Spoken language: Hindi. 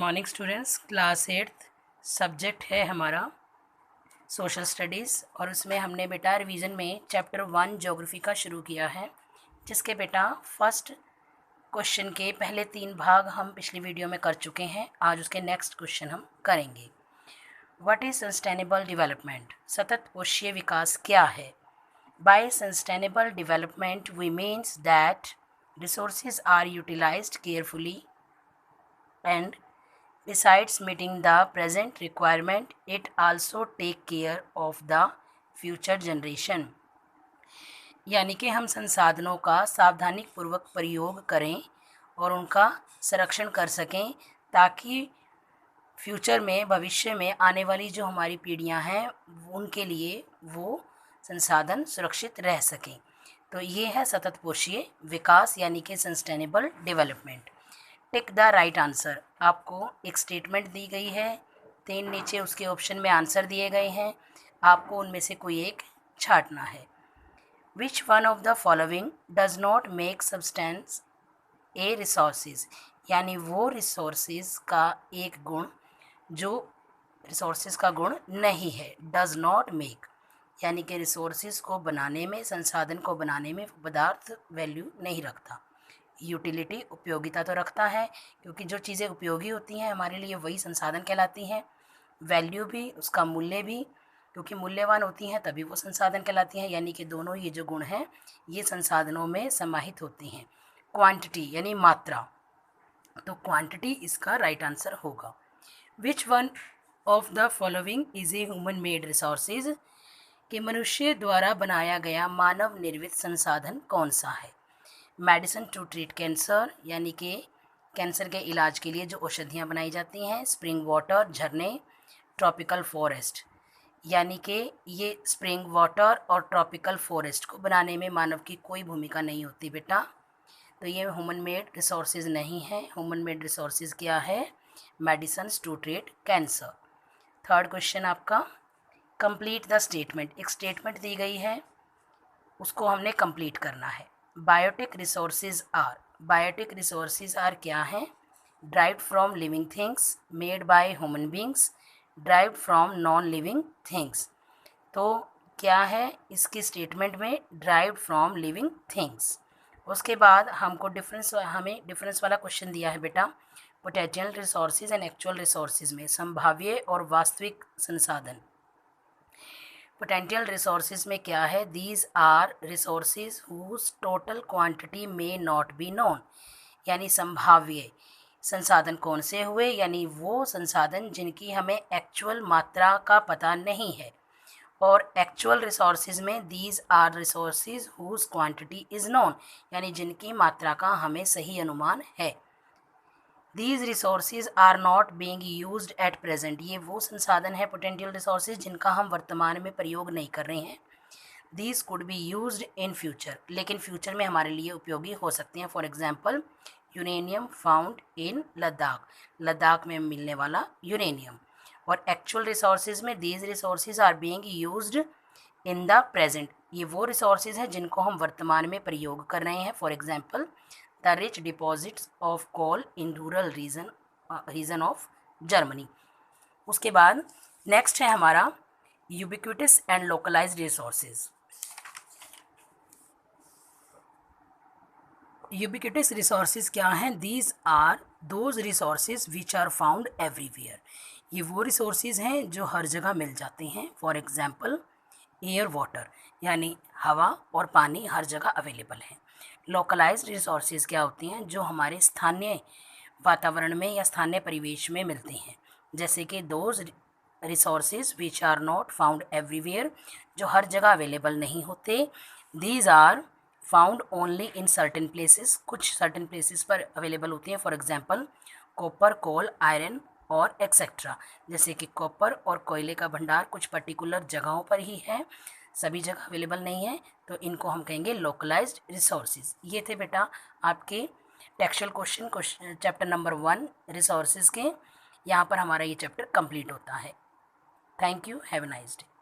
Morning students, class 8th subject है हमारा सोशल स्टडीज़ और उसमें हमने बेटा रिवीजन में चैप्टर 1 ज्योग्राफी का शुरू किया है, जिसके बेटा फर्स्ट क्वेश्चन के पहले 3 भाग हम पिछली वीडियो में कर चुके हैं। आज उसके नेक्स्ट क्वेश्चन हम करेंगे। What is sustainable development? सतत पोषीय विकास क्या है? By sustainable development we means that resources are utilised carefully and besides meeting the present requirement, it also take care of the future generation। यानी कि हम संसाधनों का सावधानी पूर्वक प्रयोग करें और उनका संरक्षण कर सकें ताकि फ्यूचर में, भविष्य में आने वाली जो हमारी पीढ़ियां हैं उनके लिए वो संसाधन सुरक्षित रह सकें। तो ये है सतत पोषीय विकास यानी कि sustainable development. Tick the right answer. आपको एक स्टेटमेंट दी गई है, 3 नीचे उसके ऑप्शन में आंसर दिए गए हैं, आपको उनमें से कोई एक छांटना है। Which one of the following does not make substance A resources? यानी वो रिसोर्सेज का एक गुण जो रिसोर्सेज का गुण नहीं है। डज नॉट मेक यानी कि रिसोर्सेज को बनाने में, संसाधन को बनाने में पदार्थ वैल्यू नहीं रखता। यूटिलिटी उपयोगिता तो रखता है, क्योंकि जो चीज़ें उपयोगी होती हैं हमारे लिए वही संसाधन कहलाती हैं। वैल्यू भी, उसका मूल्य भी, क्योंकि मूल्यवान होती हैं तभी वो संसाधन कहलाती हैं। यानी कि दोनों ये जो गुण हैं ये संसाधनों में समाहित होती हैं। क्वांटिटी यानी मात्रा, तो क्वांटिटी इसका राइट आंसर होगा। Which one of the following is a human made resources? कि मनुष्य द्वारा बनाया गया मानव निर्मित संसाधन कौन सा है? मेडिसिन टू ट्रीट कैंसर यानी कि कैंसर के इलाज के लिए जो औषधियाँ बनाई जाती हैं। स्प्रिंग वाटर झरने। ट्रॉपिकल फॉरेस्ट यानी कि ये स्प्रिंग वाटर और ट्रॉपिकल फॉरेस्ट को बनाने में मानव की कोई भूमिका नहीं होती बेटा, तो ये ह्यूमन मेड रिसोर्सेज नहीं है। ह्यूमन मेड रिसोर्सेज क्या है? Medicine to treat cancer. Third question आपका, कंप्लीट द स्टेटमेंट। एक स्टेटमेंट दी गई है, उसको हमने कंप्लीट करना है। Biotic resources are, biotic resources are क्या हैं? Derived from living things, made by human beings, derived from non living things. तो क्या है इसकी स्टेटमेंट में? Derived from living things. उसके बाद हमको हमें डिफरेंस वाला क्वेश्चन दिया है बेटा, potential resources and actual resources में संभाव्य और वास्तविक संसाधन। पोटेंशियल रिसोर्सेज में क्या है? These are resources whose total quantity may not be known. यानी संभाव्य संसाधन कौन से हुए? यानी वो संसाधन जिनकी हमें एक्चुअल मात्रा का पता नहीं है। और एक्चुअल रिसोर्सेज में these are resources whose quantity is known, यानी जिनकी मात्रा का हमें सही अनुमान है। These resources are not being used at present। ये वो संसाधन है पोटेंशियल रिसोर्सेज जिनका हम वर्तमान में प्रयोग नहीं कर रहे हैं। These could be used in future, लेकिन फ्यूचर में हमारे लिए उपयोगी हो सकते हैं। For example uranium found in Ladakh, Ladakh में मिलने वाला यूरेनियम। और एक्चुअल रिसोर्सेज में these resources are being used in the present, ये वो रिसोर्सेज हैं जिनको हम वर्तमान में प्रयोग कर रहे हैं। For example the rich deposits of coal in rural region of Germany. उसके बाद नेक्स्ट है हमारा ubiquitous and localised resources. Ubiquitous resources क्या हैं? These are those resources which are found everywhere. ये वो रिसोर्सेज हैं जो हर जगह मिल जाते हैं। फॉर एग्जाम्पल एयर वाटर, यानी हवा और पानी हर जगह अवेलेबल है। लोकलाइज्ड रिसोर्सेज क्या होती हैं? जो हमारे स्थानीय वातावरण में या स्थानीय परिवेश में मिलते हैं, जैसे कि those resources which are not found everywhere, जो हर जगह अवेलेबल नहीं होते। These are found only in certain places, कुछ सर्टेन प्लेसेस पर अवेलेबल होती हैं। For example copper, coal, iron और एक्सेट्रा। जैसे कि कॉपर और कोयले का भंडार कुछ पर्टिकुलर जगहों पर ही है, सभी जगह अवेलेबल नहीं है, तो इनको हम कहेंगे लोकलाइज्ड रिसोर्सेज। ये थे बेटा आपके textual question chapter number 1 resources के। यहाँ पर हमारा ये चैप्टर कंप्लीट होता है। Thank you, have a nice day.